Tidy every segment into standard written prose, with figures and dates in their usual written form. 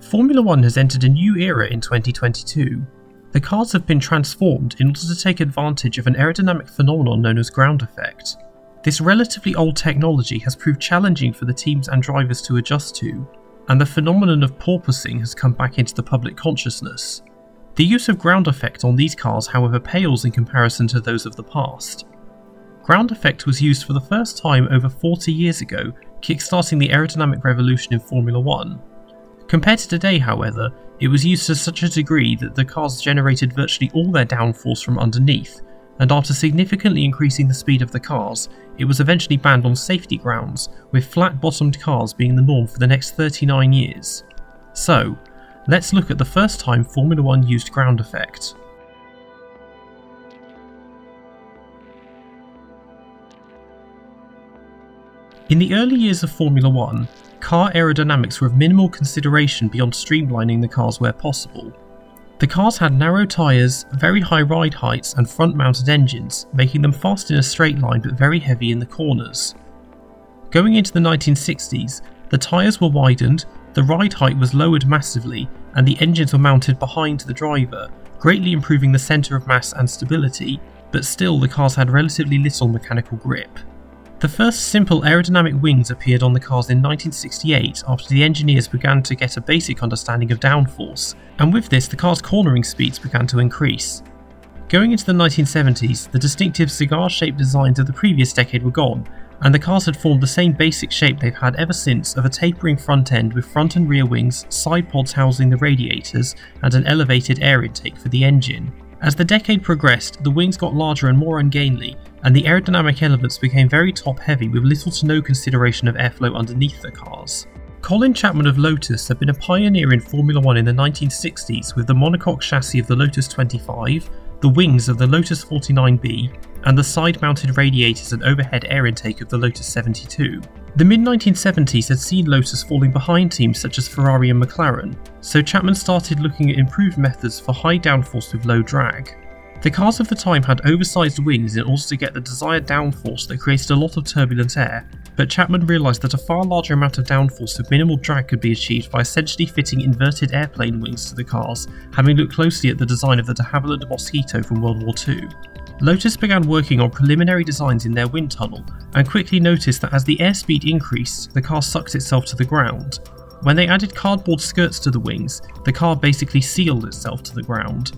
Formula 1 has entered a new era in 2022. The cars have been transformed in order to take advantage of an aerodynamic phenomenon known as ground effect. This relatively old technology has proved challenging for the teams and drivers to adjust to, and the phenomenon of porpoising has come back into the public consciousness. The use of ground effect on these cars, however, pales in comparison to those of the past. Ground effect was used for the first time over 40 years ago, kickstarting the aerodynamic revolution in Formula 1. Compared to today, however, it was used to such a degree that the cars generated virtually all their downforce from underneath, and after significantly increasing the speed of the cars, it was eventually banned on safety grounds, with flat-bottomed cars being the norm for the next 39 years. So, let's look at the first time Formula 1 used ground effect. In the early years of Formula 1, car aerodynamics were of minimal consideration beyond streamlining the cars where possible. The cars had narrow tyres, very high ride heights and front-mounted engines, making them fast in a straight line but very heavy in the corners. Going into the 1960s, the tyres were widened, the ride height was lowered massively, and the engines were mounted behind the driver, greatly improving the centre of mass and stability, but still the cars had relatively little mechanical grip. The first simple aerodynamic wings appeared on the cars in 1968 after the engineers began to get a basic understanding of downforce, and with this the car's cornering speeds began to increase. Going into the 1970s, the distinctive cigar-shaped designs of the previous decade were gone, and the cars had formed the same basic shape they've had ever since of a tapering front end with front and rear wings, side pods housing the radiators, and an elevated air intake for the engine. As the decade progressed, the wings got larger and more ungainly, and the aerodynamic elements became very top-heavy with little to no consideration of airflow underneath the cars. Colin Chapman of Lotus had been a pioneer in Formula 1 in the 1960s with the monocoque chassis of the Lotus 25, the wings of the Lotus 49B, and the side-mounted radiators and overhead air intake of the Lotus 72. The mid-1970s had seen Lotus falling behind teams such as Ferrari and McLaren, so Chapman started looking at improved methods for high downforce with low drag. The cars of the time had oversized wings in order to get the desired downforce that created a lot of turbulent air, but Chapman realised that a far larger amount of downforce with minimal drag could be achieved by essentially fitting inverted airplane wings to the cars, having looked closely at the design of the de Havilland Mosquito from World War II. Lotus began working on preliminary designs in their wind tunnel, and quickly noticed that as the airspeed increased, the car sucked itself to the ground. When they added cardboard skirts to the wings, the car basically sealed itself to the ground.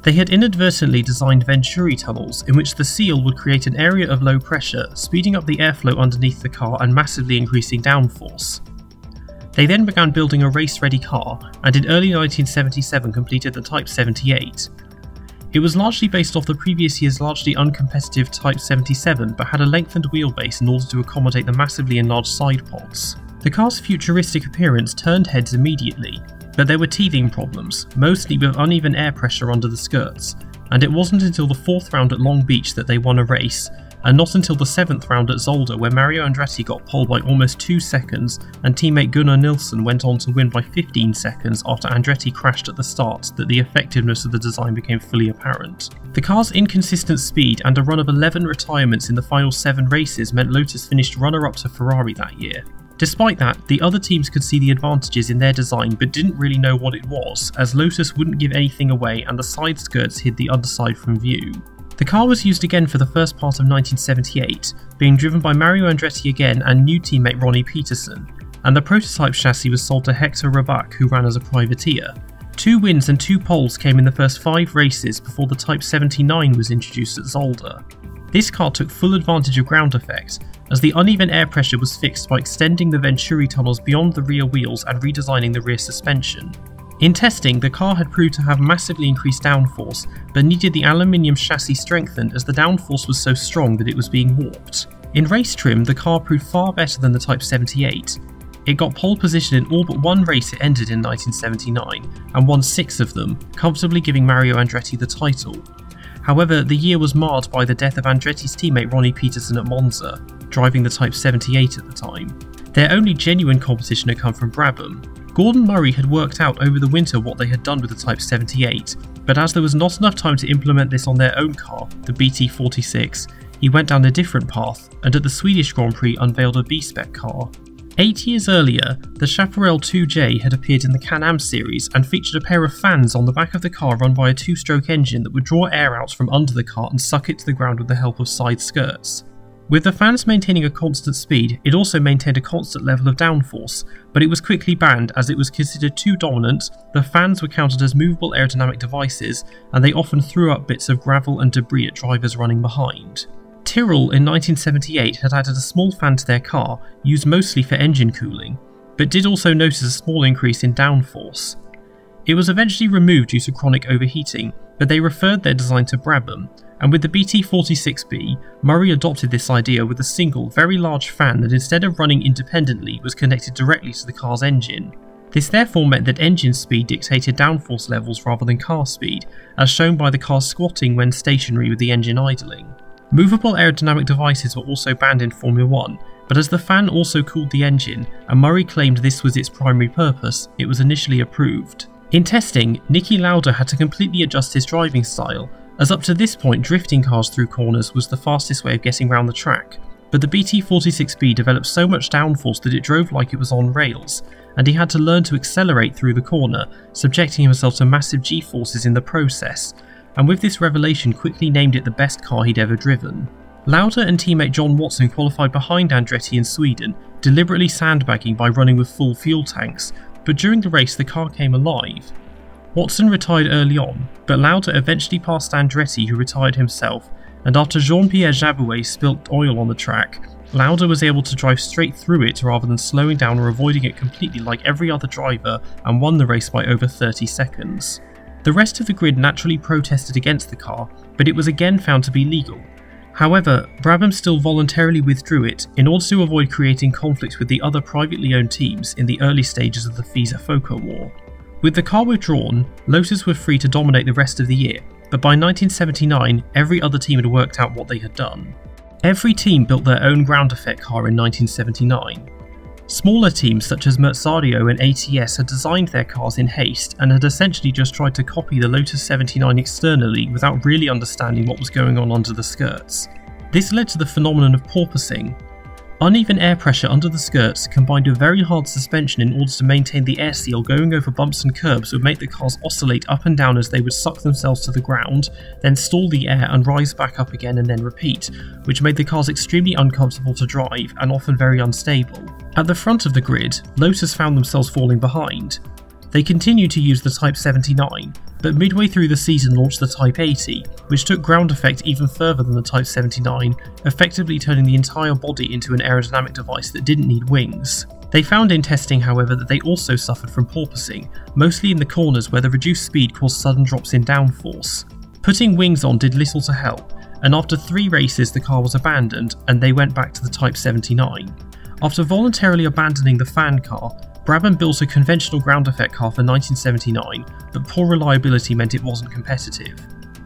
They had inadvertently designed Venturi tunnels in which the seal would create an area of low pressure, speeding up the airflow underneath the car and massively increasing downforce. They then began building a race-ready car, and in early 1977 completed the Type 78. It was largely based off the previous year's largely uncompetitive Type 77, but had a lengthened wheelbase in order to accommodate the massively enlarged side pods. The car's futuristic appearance turned heads immediately, but there were teething problems, mostly with uneven air pressure under the skirts, and it wasn't until the 4th round at Long Beach that they won a race, and not until the 7th round at Zolder where Mario Andretti got pole by almost 2 seconds and teammate Gunnar Nilsson went on to win by 15 seconds after Andretti crashed at the start that the effectiveness of the design became fully apparent. The car's inconsistent speed and a run of 11 retirements in the final 7 races meant Lotus finished runner-up to Ferrari that year. Despite that, the other teams could see the advantages in their design but didn't really know what it was, as Lotus wouldn't give anything away and the side skirts hid the underside from view. The car was used again for the first part of 1978, being driven by Mario Andretti again and new teammate Ronnie Peterson, and the prototype chassis was sold to Hector Rabac, who ran as a privateer. 2 wins and 2 poles came in the first 5 races before the Type 79 was introduced at Zolder. This car took full advantage of ground effect, as the uneven air pressure was fixed by extending the Venturi tunnels beyond the rear wheels and redesigning the rear suspension. In testing, the car had proved to have massively increased downforce, but needed the aluminium chassis strengthened as the downforce was so strong that it was being warped. In race trim, the car proved far better than the Type 78. It got pole position in all but 1 race it entered in 1979, and won 6 of them, comfortably giving Mario Andretti the title. However, the year was marred by the death of Andretti's teammate Ronnie Peterson at Monza, driving the Type 78 at the time. Their only genuine competition had come from Brabham. Gordon Murray had worked out over the winter what they had done with the Type 78, but as there was not enough time to implement this on their own car, the BT46, he went down a different path and at the Swedish Grand Prix unveiled a B-Spec car. 8 years earlier, the Chaparral 2J had appeared in the Can-Am series and featured a pair of fans on the back of the car run by a 2-stroke engine that would draw air out from under the car and suck it to the ground with the help of side skirts. With the fans maintaining a constant speed, it also maintained a constant level of downforce, but it was quickly banned as it was considered too dominant. The fans were counted as movable aerodynamic devices, and they often threw up bits of gravel and debris at drivers running behind. Tyrrell in 1978 had added a small fan to their car, used mostly for engine cooling, but did also notice a small increase in downforce. It was eventually removed due to chronic overheating, but they referred their design to Brabham, and with the BT46B, Murray adopted this idea with a single, very large fan that instead of running independently was connected directly to the car's engine. This therefore meant that engine speed dictated downforce levels rather than car speed, as shown by the car squatting when stationary with the engine idling. Movable aerodynamic devices were also banned in Formula 1, but as the fan also cooled the engine, and Murray claimed this was its primary purpose, it was initially approved. In testing, Niki Lauda had to completely adjust his driving style, as up to this point drifting cars through corners was the fastest way of getting around the track, but the BT46B developed so much downforce that it drove like it was on rails, and he had to learn to accelerate through the corner, subjecting himself to massive G-forces in the process, and with this revelation quickly named it the best car he'd ever driven. Lauda and teammate John Watson qualified behind Andretti in Sweden, deliberately sandbagging by running with full fuel tanks, but during the race the car came alive. Watson retired early on, but Lauda eventually passed Andretti, who retired himself, and after Jean-Pierre Jabouet spilt oil on the track, Lauda was able to drive straight through it rather than slowing down or avoiding it completely like every other driver, and won the race by over 30 seconds. The rest of the grid naturally protested against the car, but it was again found to be legal. However, Brabham still voluntarily withdrew it in order to avoid creating conflicts with the other privately owned teams in the early stages of the FISA-FOCO war. With the car withdrawn, Lotus were free to dominate the rest of the year, but by 1979 every other team had worked out what they had done. Every team built their own ground effect car in 1979. Smaller teams such as Merzario and ATS had designed their cars in haste and had essentially just tried to copy the Lotus 79 externally without really understanding what was going on under the skirts. This led to the phenomenon of porpoising. Uneven air pressure under the skirts combined with very hard suspension in order to maintain the air seal going over bumps and curbs would make the cars oscillate up and down as they would suck themselves to the ground, then stall the air and rise back up again and then repeat, which made the cars extremely uncomfortable to drive and often very unstable. At the front of the grid, Lotus found themselves falling behind. They continued to use the Type 79, but midway through the season launched the Type 80, which took ground effect even further than the Type 79, effectively turning the entire body into an aerodynamic device that didn't need wings. They found in testing, however, that they also suffered from porpoising, mostly in the corners where the reduced speed caused sudden drops in downforce. Putting wings on did little to help, and after 3 races the car was abandoned and they went back to the Type 79. After voluntarily abandoning the fan car, Brabham built a conventional ground effect car for 1979, but poor reliability meant it wasn't competitive.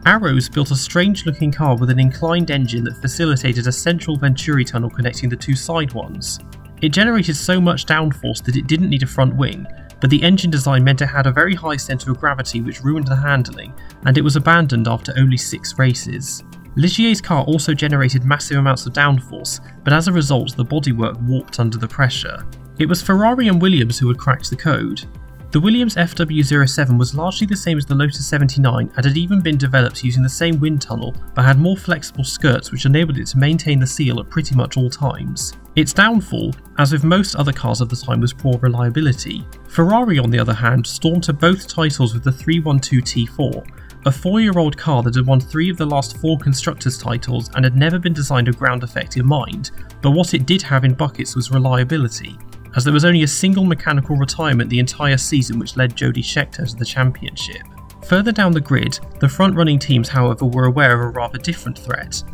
Arrows built a strange looking car with an inclined engine that facilitated a central Venturi tunnel connecting the 2 side ones. It generated so much downforce that it didn't need a front wing, but the engine design meant it had a very high centre of gravity which ruined the handling, and it was abandoned after only 6 races. Ligier's car also generated massive amounts of downforce, but as a result the bodywork warped under the pressure. It was Ferrari and Williams who had cracked the code. The Williams FW07 was largely the same as the Lotus 79 and had even been developed using the same wind tunnel, but had more flexible skirts which enabled it to maintain the seal at pretty much all times. Its downfall, as with most other cars of the time, was poor reliability. Ferrari, on the other hand, stormed to both titles with the 312 T4, a 4-year-old car that had won 3 of the last 4 constructors' titles and had never been designed with ground effect in mind, but what it did have in buckets was reliability, as there was only a single mechanical retirement the entire season which led Jody Scheckter to the championship. Further down the grid, the front-running teams however were aware of a rather different threat.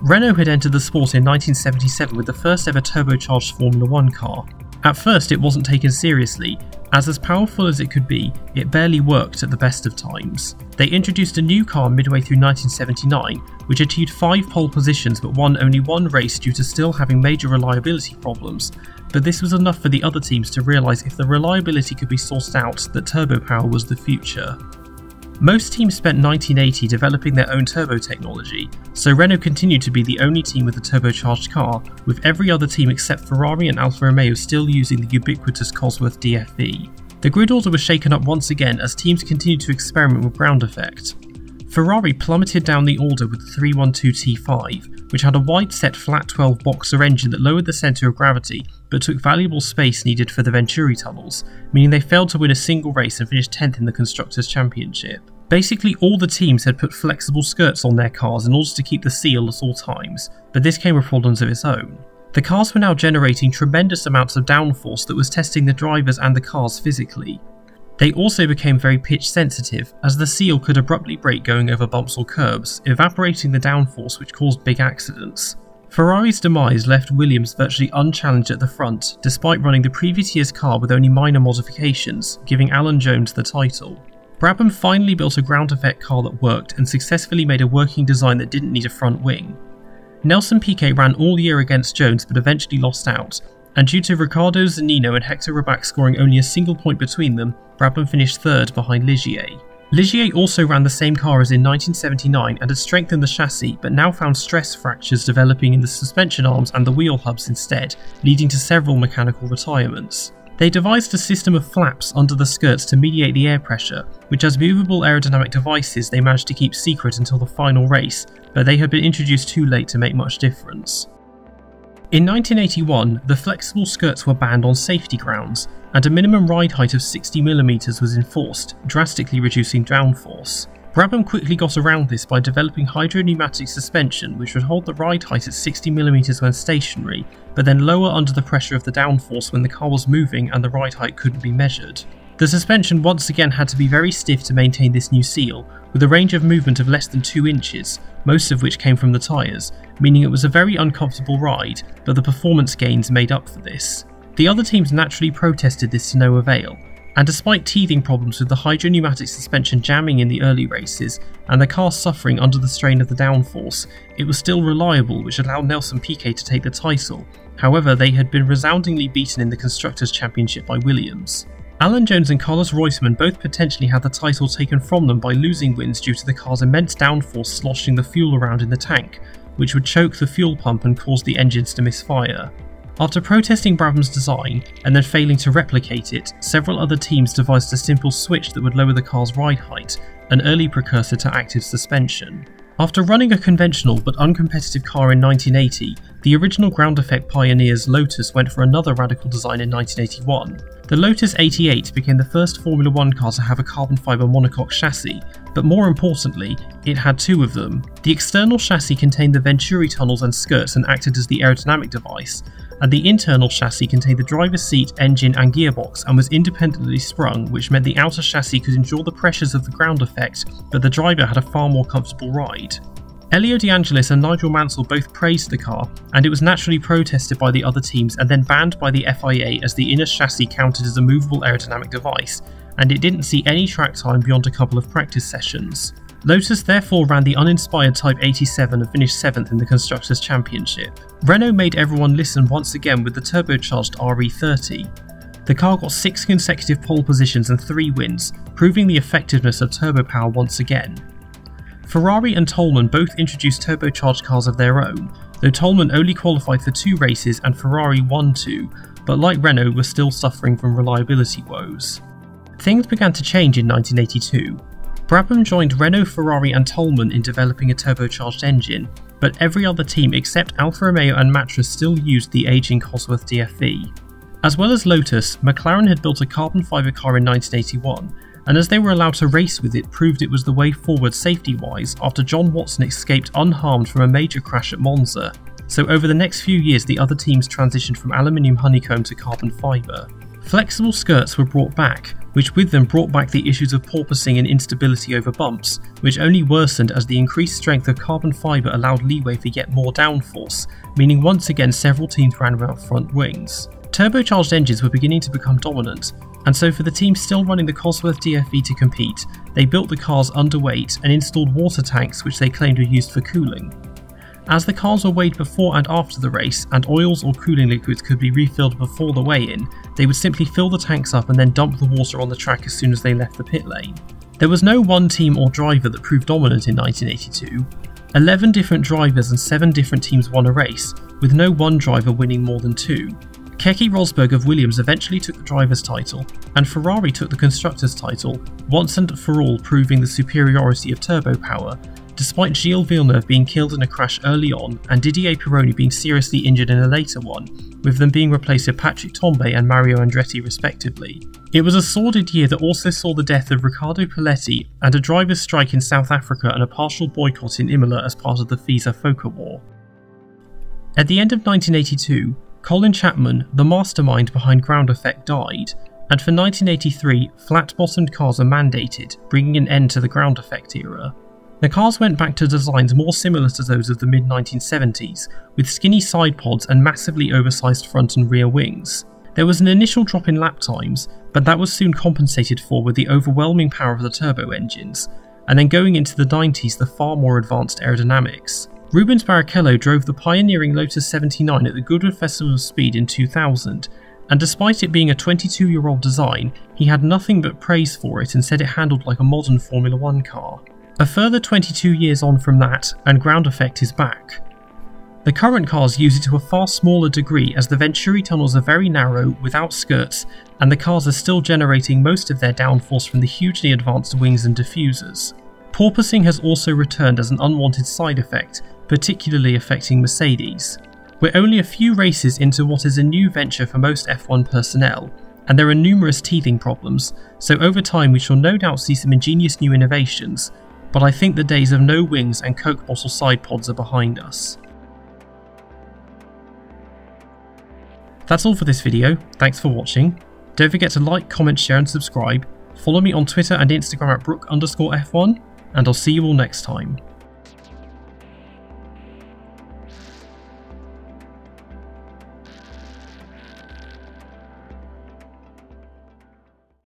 Renault had entered the sport in 1977 with the first ever turbocharged Formula 1 car. At first it wasn't taken seriously, as powerful as it could be, it barely worked at the best of times. They introduced a new car midway through 1979, which achieved 5 pole positions but won only 1 race due to still having major reliability problems, but this was enough for the other teams to realise if the reliability could be sourced out that turbo power was the future. Most teams spent 1980 developing their own turbo technology, so Renault continued to be the only team with a turbocharged car, with every other team except Ferrari and Alfa Romeo still using the ubiquitous Cosworth DFV. The grid order was shaken up once again as teams continued to experiment with ground effect. Ferrari plummeted down the order with the 312 T5, which had a wide-set flat 12 boxer engine that lowered the centre of gravity but took valuable space needed for the Venturi tunnels, meaning they failed to win a single race and finished 10th in the Constructors' Championship. Basically all the teams had put flexible skirts on their cars in order to keep the seal at all times, but this came with problems of its own. The cars were now generating tremendous amounts of downforce that was testing the drivers and the cars physically. They also became very pitch sensitive, as the seal could abruptly break going over bumps or curbs, evaporating the downforce which caused big accidents. Ferrari's demise left Williams virtually unchallenged at the front, despite running the previous year's car with only minor modifications, giving Alan Jones the title. Brabham finally built a ground effect car that worked and successfully made a working design that didn't need a front wing. Nelson Piquet ran all year against Jones but eventually lost out, and due to Riccardo Zannino and Hector Rabac scoring only a single point between them, Brabham finished third behind Ligier. Ligier also ran the same car as in 1979 and had strengthened the chassis, but now found stress fractures developing in the suspension arms and the wheel hubs instead, leading to several mechanical retirements. They devised a system of flaps under the skirts to mediate the air pressure, which as movable aerodynamic devices they managed to keep secret until the final race, but they had been introduced too late to make much difference. In 1981, the flexible skirts were banned on safety grounds, and a minimum ride height of 60mm was enforced, drastically reducing downforce. Brabham quickly got around this by developing hydropneumatic suspension which would hold the ride height at 60mm when stationary, but then lower under the pressure of the downforce when the car was moving and the ride height couldn't be measured. The suspension once again had to be very stiff to maintain this new seal, with a range of movement of less than 2 inches, most of which came from the tyres, meaning it was a very uncomfortable ride, but the performance gains made up for this. The other teams naturally protested this to no avail, and despite teething problems with the hydropneumatic suspension jamming in the early races, and the car suffering under the strain of the downforce, it was still reliable, which allowed Nelson Piquet to take the title. However, they had been resoundingly beaten in the Constructors' Championship by Williams. Alan Jones and Carlos Reutemann both potentially had the title taken from them by losing wins due to the car's immense downforce sloshing the fuel around in the tank, which would choke the fuel pump and cause the engines to misfire. After protesting Brabham's design, and then failing to replicate it, several other teams devised a simple switch that would lower the car's ride height, an early precursor to active suspension. After running a conventional but uncompetitive car in 1980, the original ground effect pioneers Lotus went for another radical design in 1981. The Lotus 88 became the first Formula 1 car to have a carbon fibre monocoque chassis, but more importantly, it had two of them. The external chassis contained the Venturi tunnels and skirts and acted as the aerodynamic device, and the internal chassis contained the driver's seat, engine and gearbox and was independently sprung, which meant the outer chassis could endure the pressures of the ground effect, but the driver had a far more comfortable ride. Elio De Angelis and Nigel Mansell both praised the car, and it was naturally protested by the other teams and then banned by the FIA as the inner chassis counted as a movable aerodynamic device, and it didn't see any track time beyond a couple of practice sessions. Lotus therefore ran the uninspired Type 87 and finished 7th in the Constructors' Championship. Renault made everyone listen once again with the turbocharged RE30. The car got 6 consecutive pole positions and 3 wins, proving the effectiveness of turbo power once again. Ferrari and Toleman both introduced turbocharged cars of their own, though Toleman only qualified for 2 races and Ferrari won 2, but like Renault were still suffering from reliability woes. Things began to change in 1982. Brabham joined Renault, Ferrari and Toleman in developing a turbocharged engine, but every other team except Alfa Romeo and Matra still used the aging Cosworth DFV. As well as Lotus, McLaren had built a carbon fibre car in 1981, and as they were allowed to race with it proved it was the way forward safety-wise after John Watson escaped unharmed from a major crash at Monza. So over the next few years the other teams transitioned from aluminium honeycomb to carbon fibre. Flexible skirts were brought back, which with them brought back the issues of porpoising and instability over bumps, which only worsened as the increased strength of carbon fibre allowed leeway for yet more downforce, meaning once again several teams ran without front wings. Turbocharged engines were beginning to become dominant, and so for the teams still running the Cosworth DFV to compete, they built the cars underweight and installed water tanks which they claimed were used for cooling. As the cars were weighed before and after the race, and oils or cooling liquids could be refilled before the weigh-in, they would simply fill the tanks up and then dump the water on the track as soon as they left the pit lane. There was no one team or driver that proved dominant in 1982. 11 different drivers and 7 different teams won a race, with no one driver winning more than 2. Keke Rosberg of Williams eventually took the driver's title, and Ferrari took the constructor's title, once and for all proving the superiority of turbo power, despite Gilles Villeneuve being killed in a crash early on and Didier Pironi being seriously injured in a later one, with them being replaced with Patrick Tambay and Mario Andretti respectively. It was a sordid year that also saw the death of Riccardo Paletti and a driver's strike in South Africa and a partial boycott in Imola as part of the FISA-FOCA war. At the end of 1982, Colin Chapman, the mastermind behind Ground Effect, died, and for 1983, flat-bottomed cars were mandated, bringing an end to the Ground Effect era. The cars went back to designs more similar to those of the mid-1970s, with skinny side pods and massively oversized front and rear wings. There was an initial drop in lap times, but that was soon compensated for with the overwhelming power of the turbo engines, and then going into the 90s the far more advanced aerodynamics. Rubens Barrichello drove the pioneering Lotus 79 at the Goodwood Festival of Speed in 2000, and despite it being a 22-year-old design, he had nothing but praise for it and said it handled like a modern Formula 1 car. A further 22 years on from that, and Ground Effect is back. The current cars use it to a far smaller degree as the Venturi tunnels are very narrow, without skirts, and the cars are still generating most of their downforce from the hugely advanced wings and diffusers. Porpoising has also returned as an unwanted side effect, particularly affecting Mercedes. We're only a few races into what is a new venture for most F1 personnel, and there are numerous teething problems, so over time we shall no doubt see some ingenious new innovations, but I think the days of no wings and Coke bottle side pods are behind us. That's all for this video, thanks for watching. Don't forget to like, comment, share and subscribe. Follow me on Twitter and Instagram at Brook_F1, and I'll see you all next time.